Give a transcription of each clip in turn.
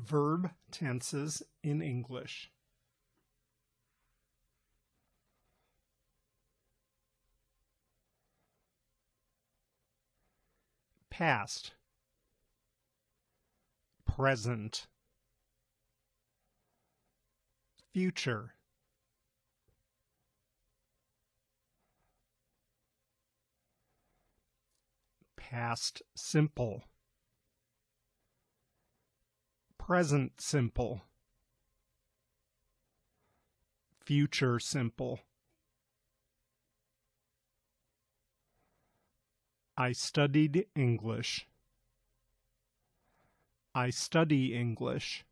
Verb tenses in English. Past, present, future, past simple, present simple, future simple. I studied English. I study English.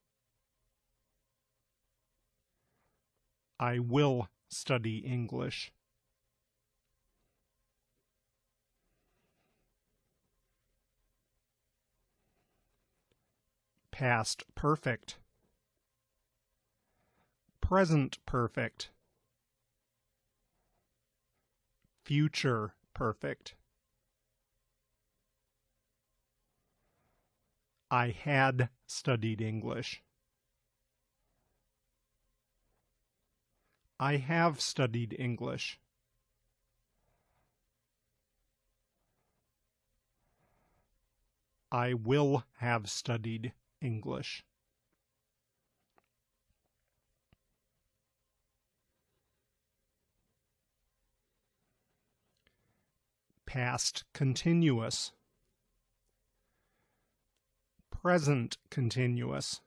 I will study English. Past perfect, present perfect, future perfect. I had studied English. I have studied English. I will have studied English. Past continuous, present continuous,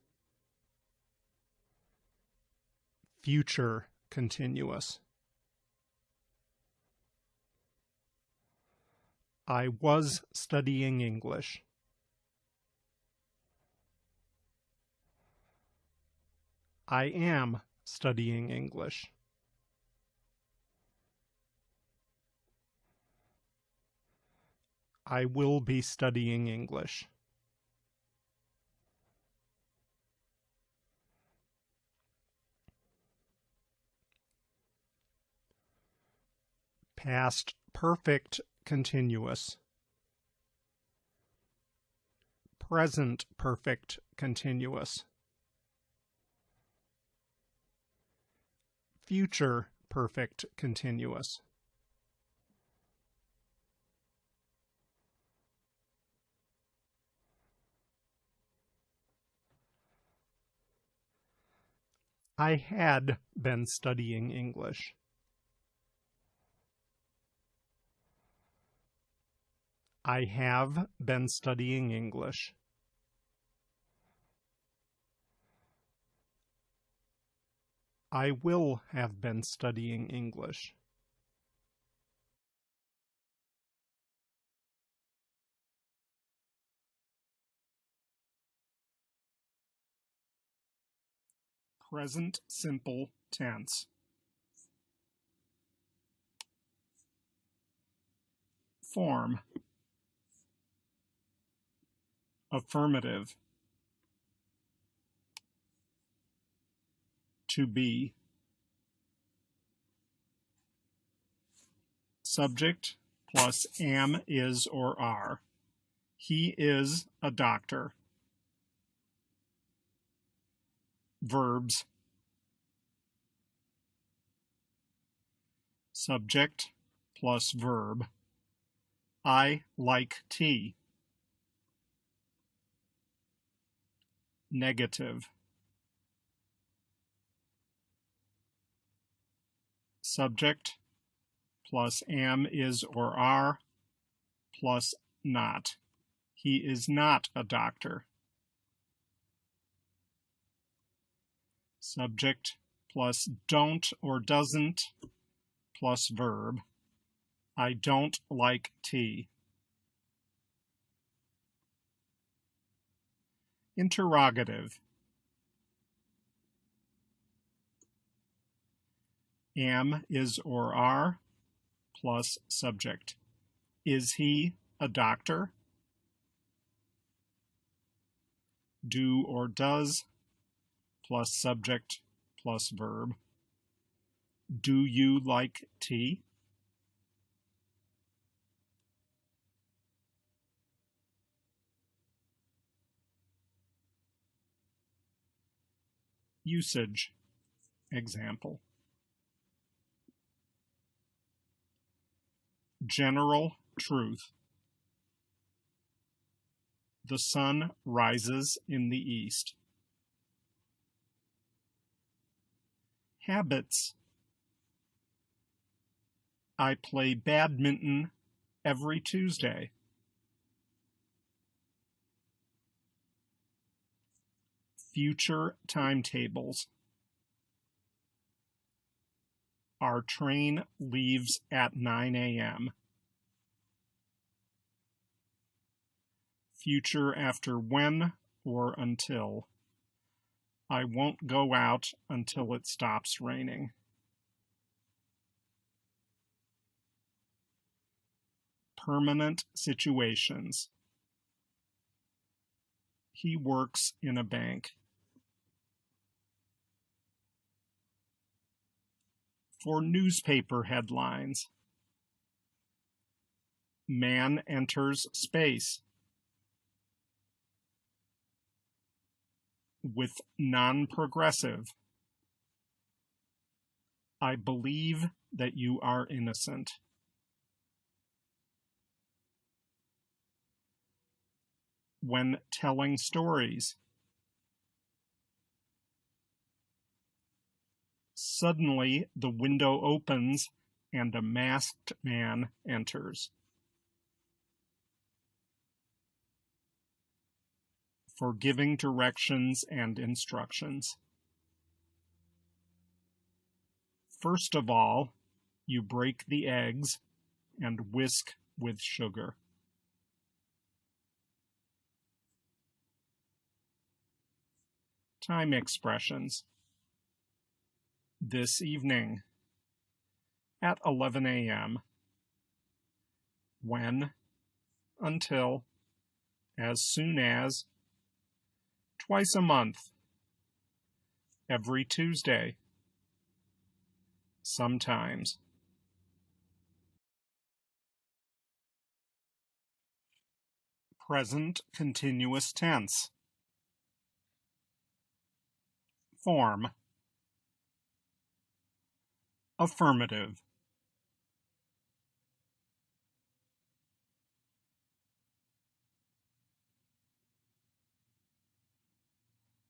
future continuous. I was studying English. I am studying English. I will be studying English. Past perfect continuous, present perfect continuous, future perfect continuous. I had been studying English. I have been studying English. I will have been studying English. Present simple tense. Form. Affirmative. To be. Subject plus am, is, or are. He is a doctor. Verbs. Subject plus verb. I like tea. Negative. Subject plus am, is, or are plus not. He is not a doctor. Subject plus don't or doesn't plus verb. I don't like tea. Interrogative. Am, is, or are plus subject. Is he a doctor? Do or does plus subject plus verb. Do you like tea? Usage. Example. General truth. The sun rises in the east. Habits. I play badminton every Tuesday. Future timetables. Our train leaves at 9 a.m. Future after when or until. I won't go out until it stops raining. Permanent situations. He works in a bank. For newspaper headlines. Man enters space. With non-progressive. I believe that you are innocent. When telling stories. Suddenly, the window opens and a masked man enters. For giving directions and instructions. First of all, you break the eggs and whisk with sugar. Time expressions. This evening. At 11 a.m. When. Until. As soon as. Twice a month. Every Tuesday. Sometimes. Present continuous tense. Form. Affirmative.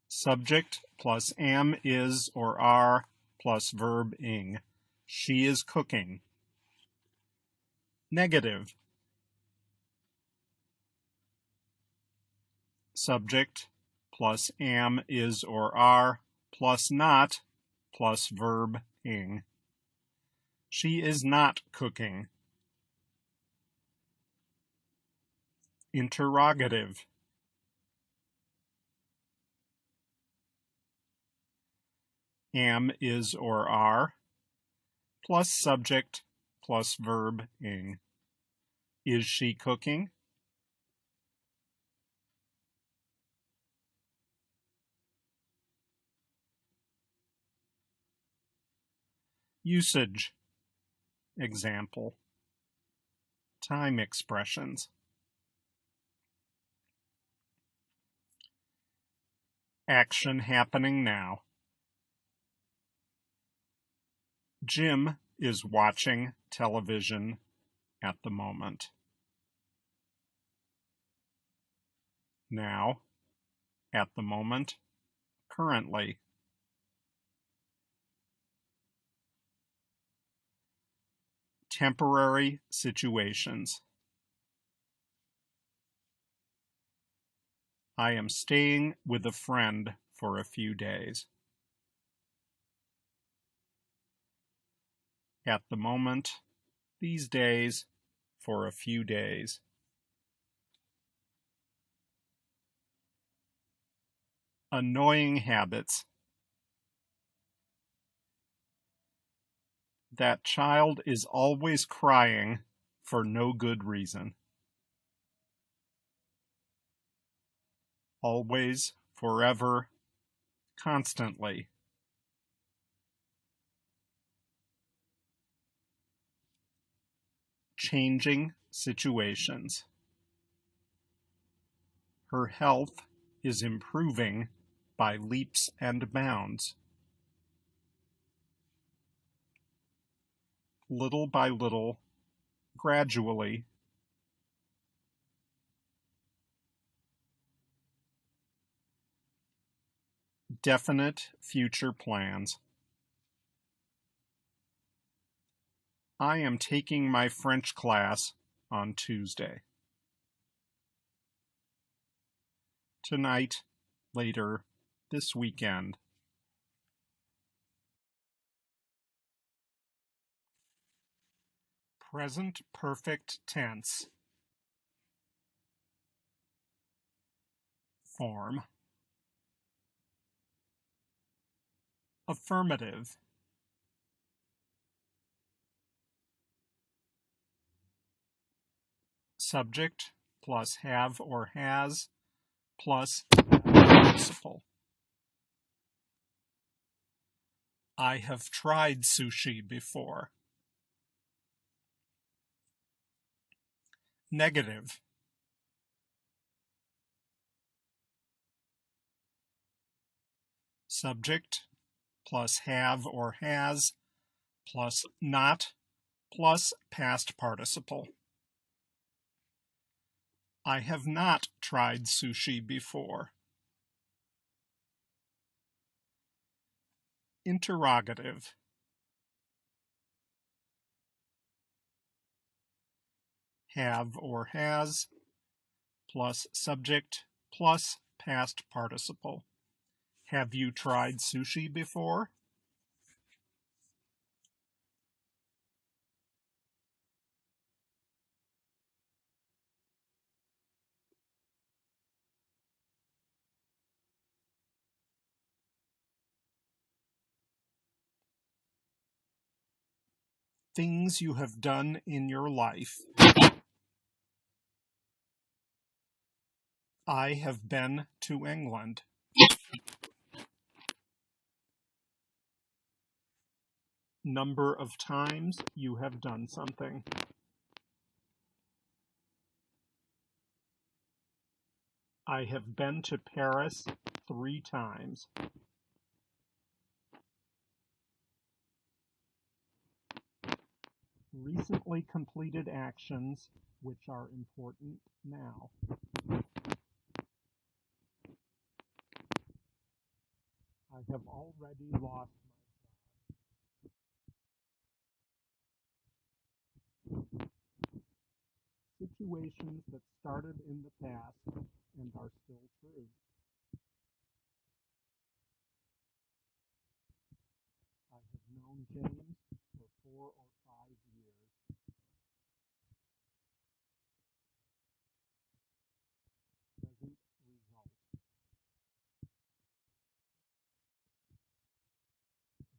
Subject plus am, is, or are plus verb ing. She is cooking. Negative. Subject plus am, is, or are plus not plus verb ing. She is not cooking. Interrogative. Am, is, or are plus subject plus verb ing. Is she cooking? Usage. Example. Time expressions. Action happening now. Jim is watching television at the moment. Now, at the moment, currently. Temporary situations. I am staying with a friend for a few days. At the moment, these days, for a few days. Annoying habits. That child is always crying for no good reason. Always, forever, constantly. Changing situations. Her health is improving by leaps and bounds. Little by little, gradually. Definite future plans. I am taking my French class on Tuesday. Tonight, later, this weekend. Present perfect tense. Form. Affirmative. Subject plus have or has plus participle. I have tried sushi before. Negative. Subject plus have or has plus not plus past participle. I have not tried sushi before. Interrogative. Have or has plus subject plus past participle. Have you tried sushi before? Things you have done in your life. I have been to England. Number of times you have done something. I have been to Paris 3 times. Recently completed actions which are important now. I have already lost my job. Situations that started in the past and are still true. I have known James for 4 or 5 years. Present result.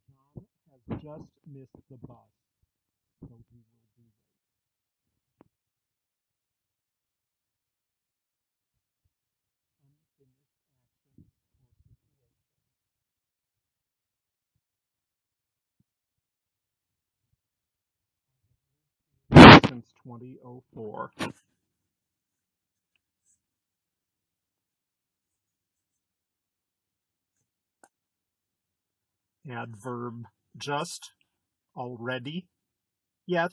John has just missed the bus, so he will be late. Unfinished actions or situations. Since 2004. Adverb just, already, yet,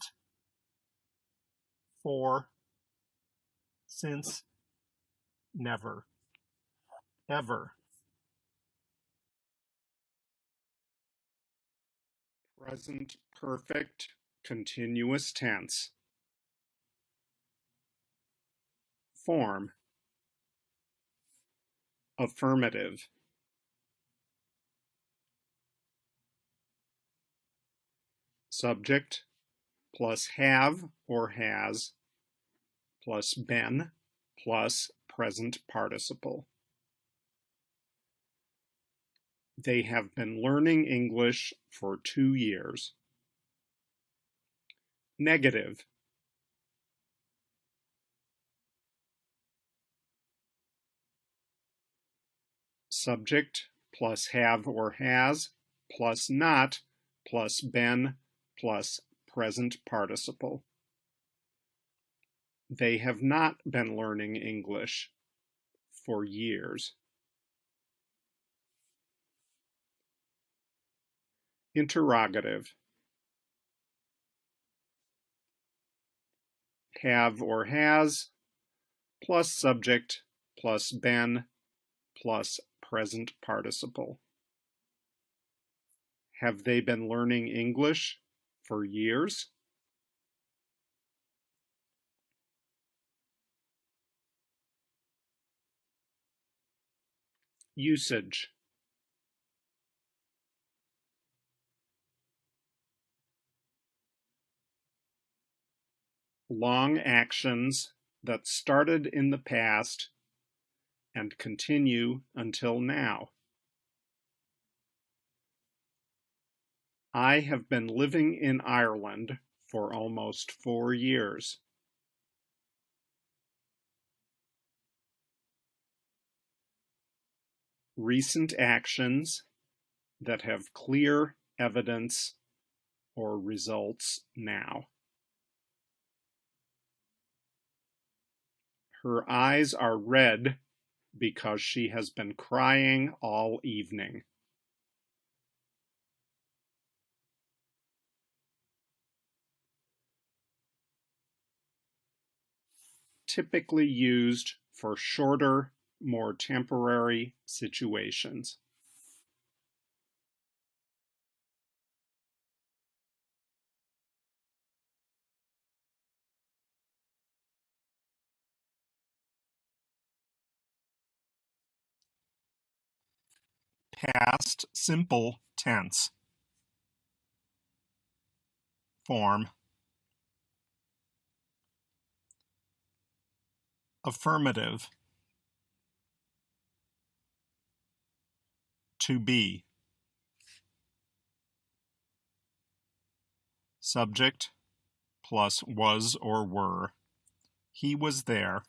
for, since, never, ever. Present perfect continuous tense. Form. Affirmative. Subject plus have or has plus been plus present participle. They have been learning English for 2 years. Negative. Subject plus have or has plus not plus been plus present participle. They have not been learning English for years. Interrogative. Have or has plus subject plus been plus present participle. Have they been learning English for years? Usage. Long actions that started in the past and continue until now. I have been living in Ireland for almost 4 years. Recent actions that have clear evidence or results now. Her eyes are red because she has been crying all evening. Typically used for shorter, more temporary situations. Past simple tense form. Affirmative. To be. Subject plus was or were. He was there.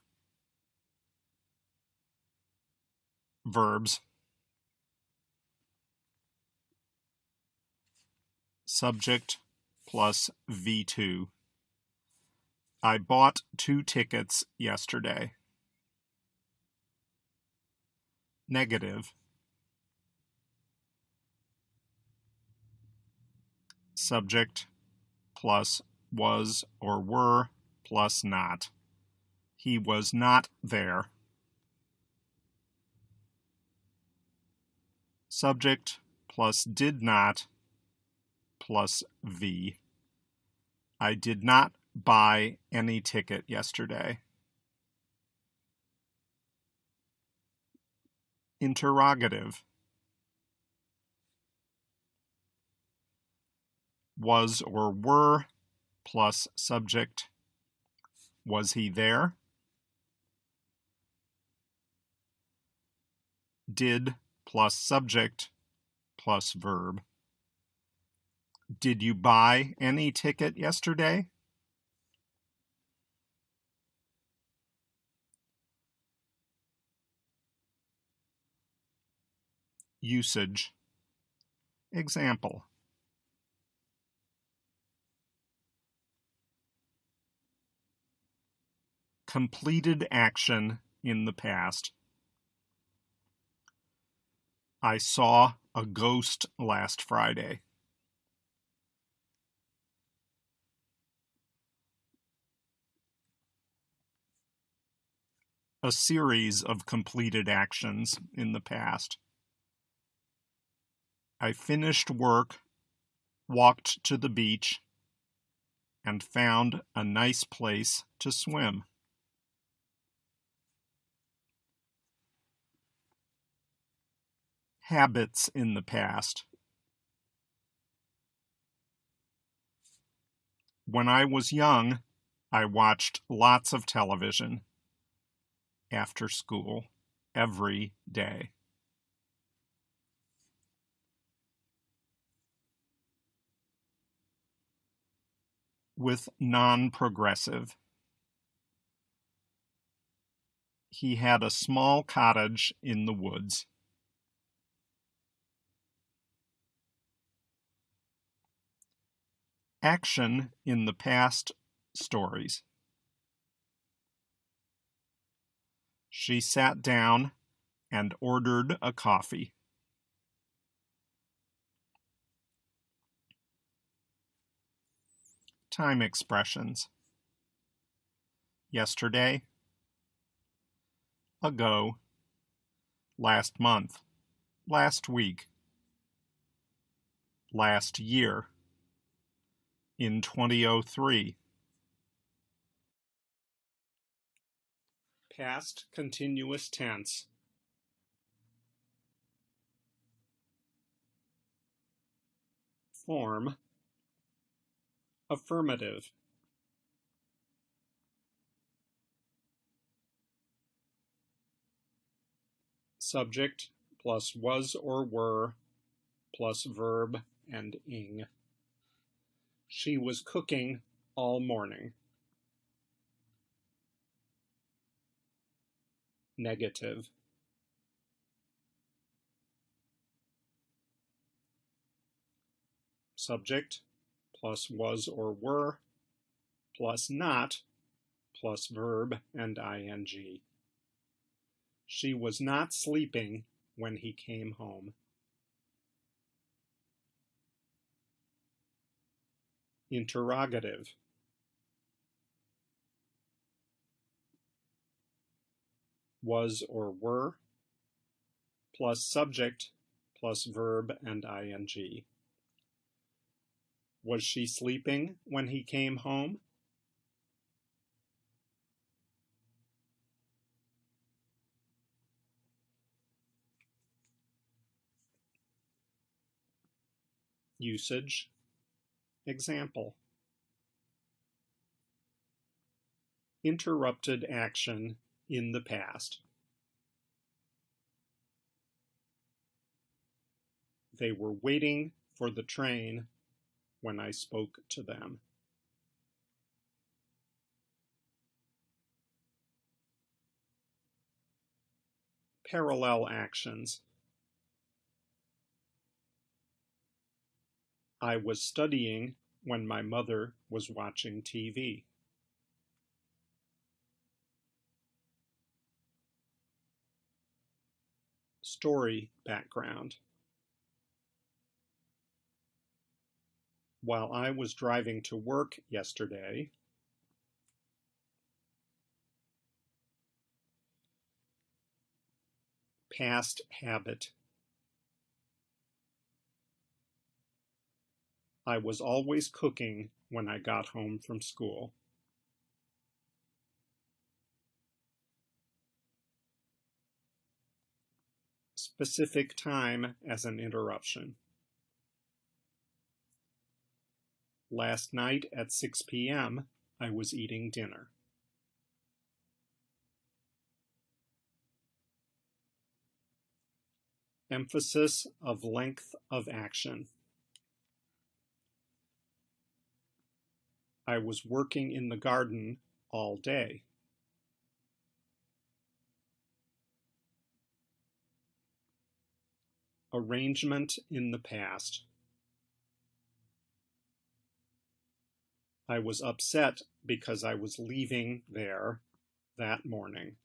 Verbs. Subject plus V2. I bought 2 tickets yesterday. Negative. Subject plus was or were plus not. He was not there. Subject plus did not plus V. I did not buy any ticket yesterday. Interrogative. Was or were plus subject. Was he there? Did plus subject plus verb. Did you buy any ticket yesterday? Usage. Example. Completed action in the past. I saw a ghost last Friday. A series of completed actions in the past. I finished work, walked to the beach, and found a nice place to swim. Habits in the past. When I was young, I watched lots of television after school every day. With non-progressive. He had a small cottage in the woods. Action in the past stories. She sat down and ordered a coffee. Time expressions. Yesterday, ago, last month, last week, last year, in 2003. Past continuous tense. Form, affirmative. Subject plus was or were plus verb and ing. She was cooking all morning. Negative. Subject plus was or were plus not plus verb and ing. She was not sleeping when he came home. Interrogative. Was or were plus subject plus verb and ing. Was she sleeping when he came home? Usage. Example. Interrupted action in the past. They were waiting for the train when I spoke to them. Parallel actions. I was studying when my mother was watching TV. Story background. While I was driving to work yesterday, past habit. I was always cooking when I got home from school. Specific time as an interruption. Last night at 6 p.m., I was eating dinner. Emphasis of length of action. I was working in the garden all day. Arrangement in the past. I was upset because I was leaving there that morning.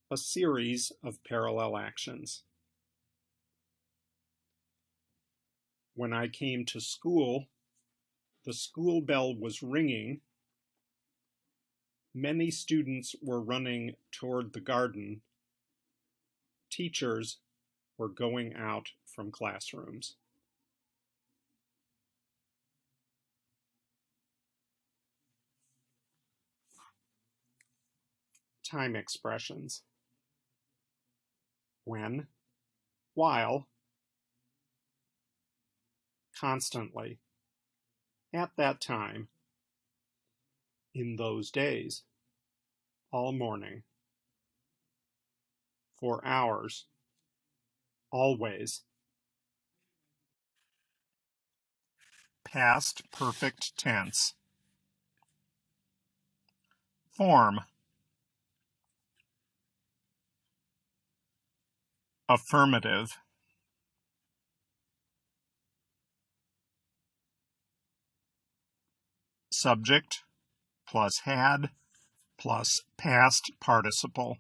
A series of parallel actions. When I came to school, the school bell was ringing. Many students were running toward the garden. Teachers were going out from classrooms. Time expressions. When, while, constantly, at that time, in those days, all morning, for hours, always. Past perfect tense. Form. Affirmative. Subject plus had plus past participle.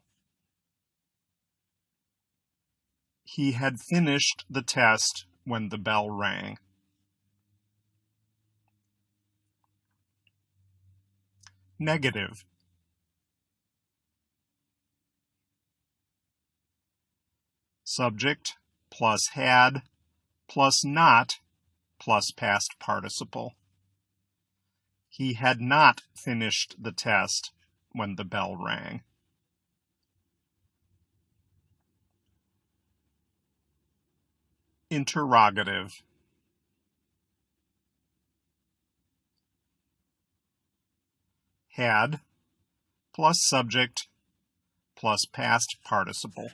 He had finished the test when the bell rang. Negative. Subject plus had plus not plus past participle. He had not finished the test when the bell rang. Interrogative. Had plus subject plus past participle.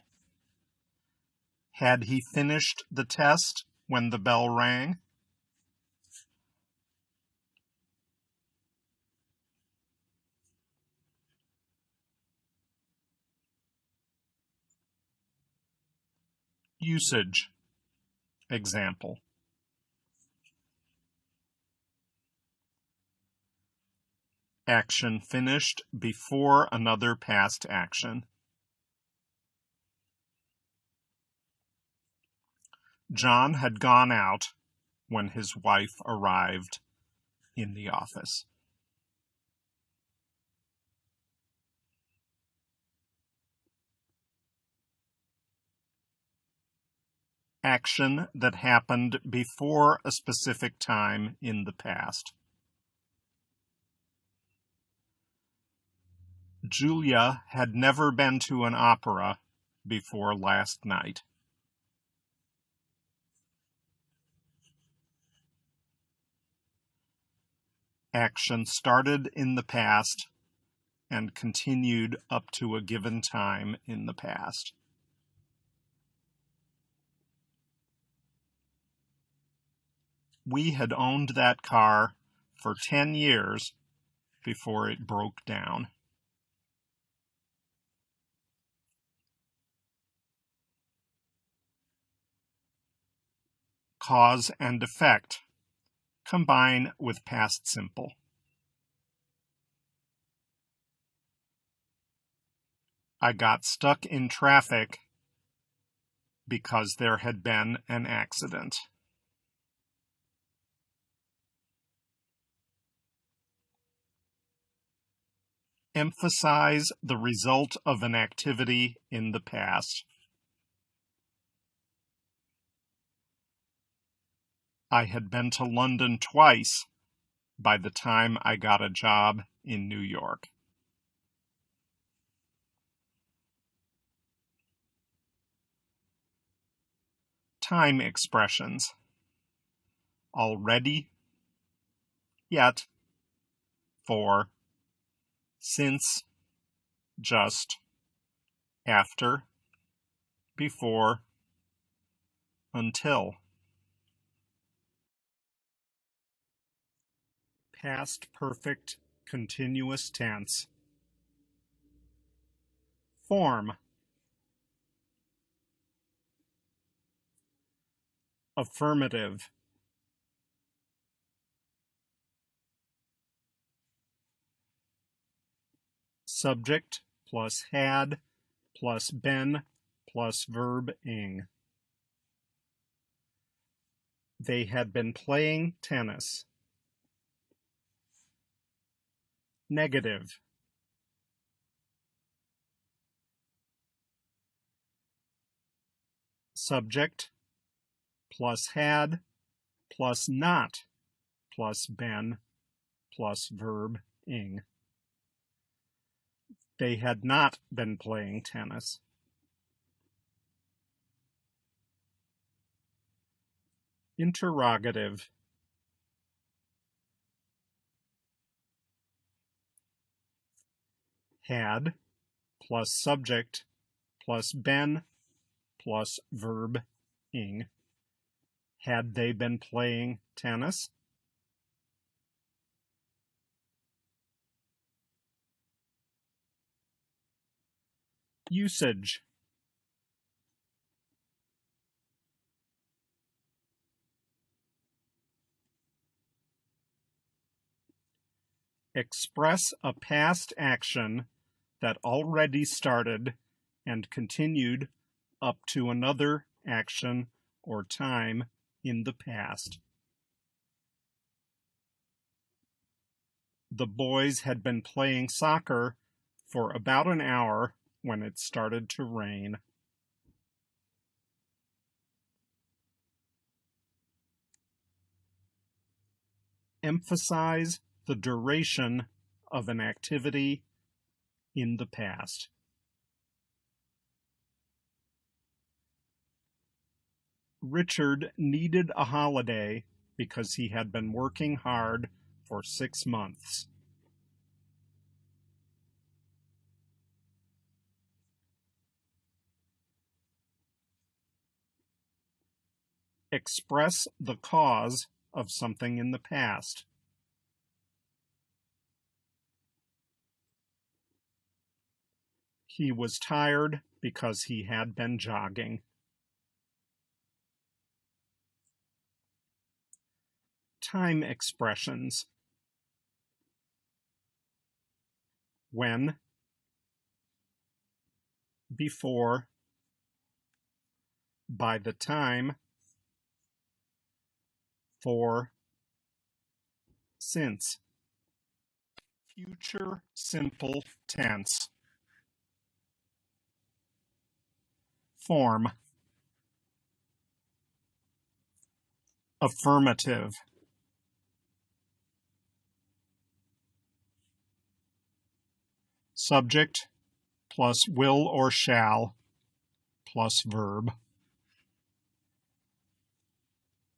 Had he finished the test when the bell rang? Usage. Example. Action finished before another past action. John had gone out when his wife arrived in the office. Action that happened before a specific time in the past. Julia had never been to an opera before last night. Action started in the past and continued up to a given time in the past. We had owned that car for 10 years before it broke down. Cause and effect combine with past simple. I got stuck in traffic because there had been an accident. Emphasize the result of an activity in the past. I had been to London twice by the time I got a job in New York. Time expressions. Already, yet, for, since, just, after, before, until. Past perfect continuous tense. Form. Affirmative. Subject plus had plus been plus verb ing. They had been playing tennis. Negative. Subject plus had plus not plus been plus verb ing. They had not been playing tennis. Interrogative. Had plus subject plus been plus verb ing. Had they been playing tennis? Usage. Express a past action that already started and continued up to another action, or time in the past. The boys had been playing soccer for about an hour when it started to rain. Emphasize the duration of an activity in the past. Richard needed a holiday because he had been working hard for 6 months. Express the cause of something in the past. He was tired because he had been jogging. Time expressions. When, before, by the time, for, since. Future simple tense. Form. Affirmative. Subject plus will or shall plus verb.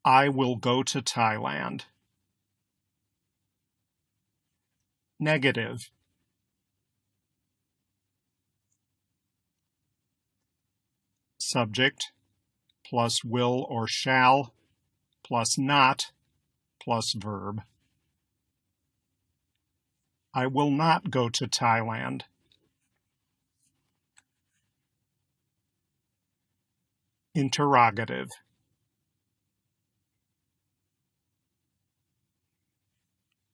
I will go to Thailand. Negative. Subject plus will or shall plus not plus verb. I will not go to Thailand. Interrogative.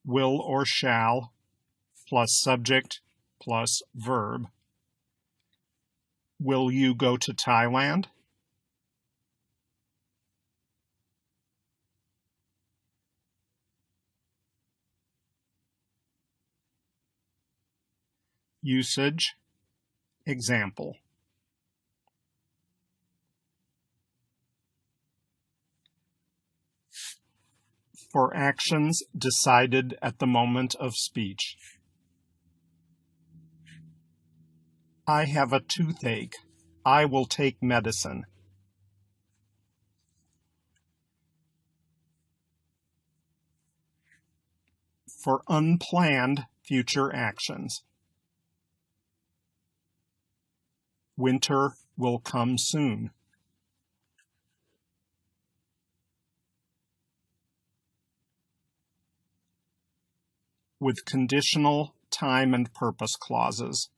Will or shall plus subject plus verb. Will you go to Thailand? Usage. Example. For actions decided at the moment of speech. I have a toothache. I will take medicine. For unplanned future actions. Winter will come soon. With conditional time and purpose clauses.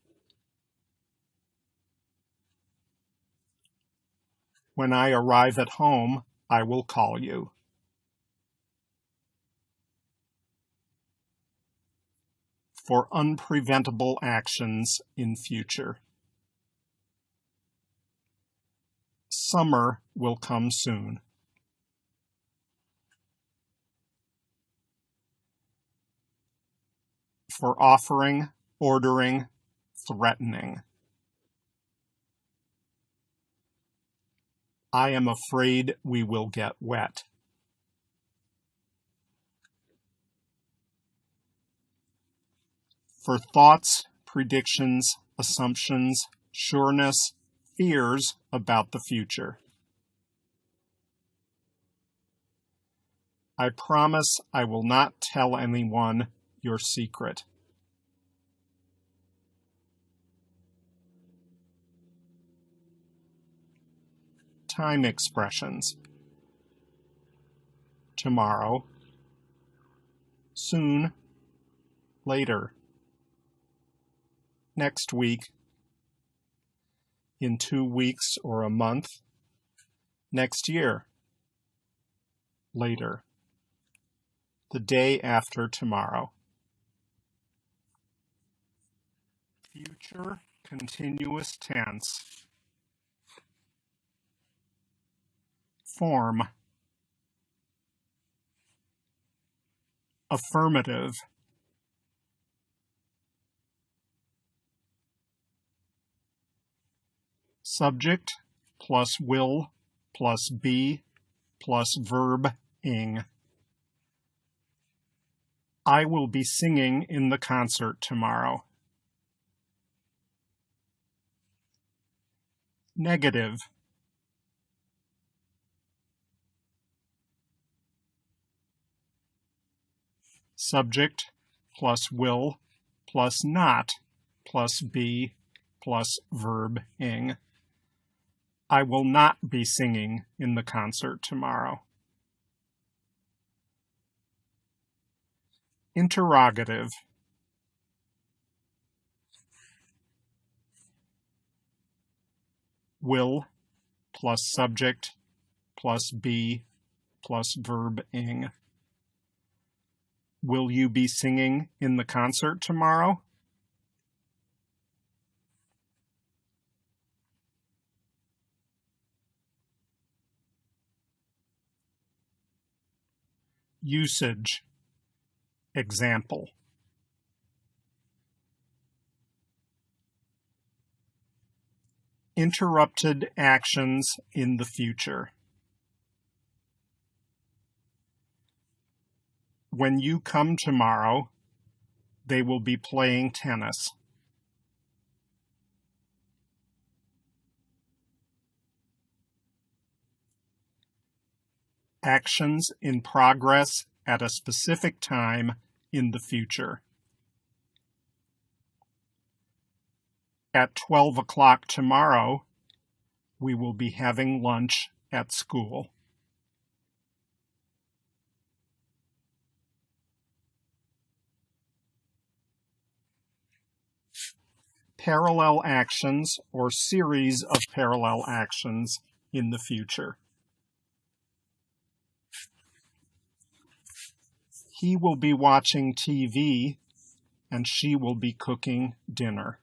When I arrive at home, I will call you. For unpreventable actions in future. Summer will come soon. For offering, ordering, threatening. I am afraid we will get wet. For thoughts, predictions, assumptions, sureness, fears about the future. I promise I will not tell anyone your secret. Time expressions. Tomorrow, soon, later, next week, in 2 weeks or a month, next year, later, the day after tomorrow. Future continuous tense. form. Affirmative. Subject plus will plus be plus verb ing. I will be singing in the concert tomorrow. Negative. Subject plus will plus not plus be plus verb ing. I will not be singing in the concert tomorrow. Interrogative. Will plus subject plus be plus verb ing. Will you be singing in the concert tomorrow? Usage. Example. Interrupted actions in the future. When you come tomorrow, they will be playing tennis. Actions in progress at a specific time in the future. At 12 o'clock tomorrow, we will be having lunch at school. Parallel actions or series of parallel actions in the future. He will be watching TV and she will be cooking dinner.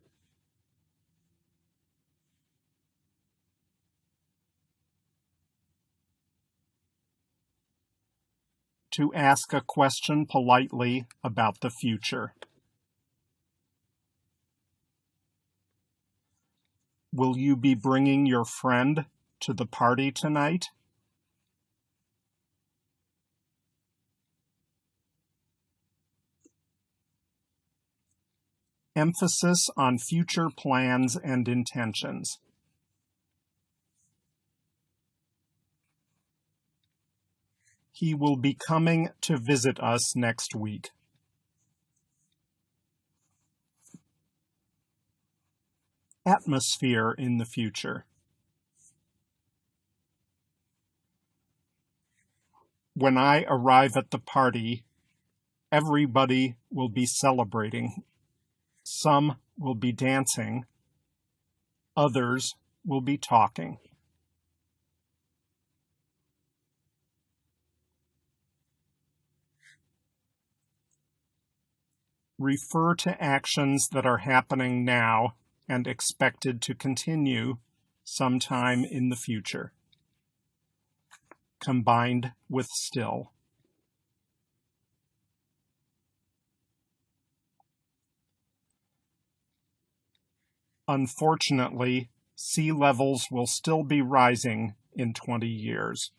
To ask a question politely about the future. Will you be bringing your friend to the party tonight? Emphasis on future plans and intentions. He will be coming to visit us next week. Atmosphere in the future. When I arrive at the party, everybody will be celebrating. Some will be dancing. Others will be talking. Refer to actions that are happening now and expected to continue sometime in the future, combined with still. Unfortunately, sea levels will still be rising in 20 years.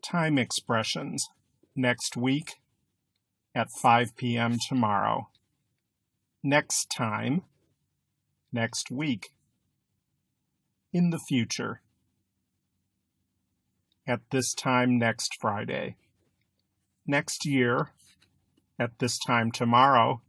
Time expressions. Next week at 5 p.m. tomorrow. Next time, next week. In the future. At this time next Friday. Next year, at this time tomorrow.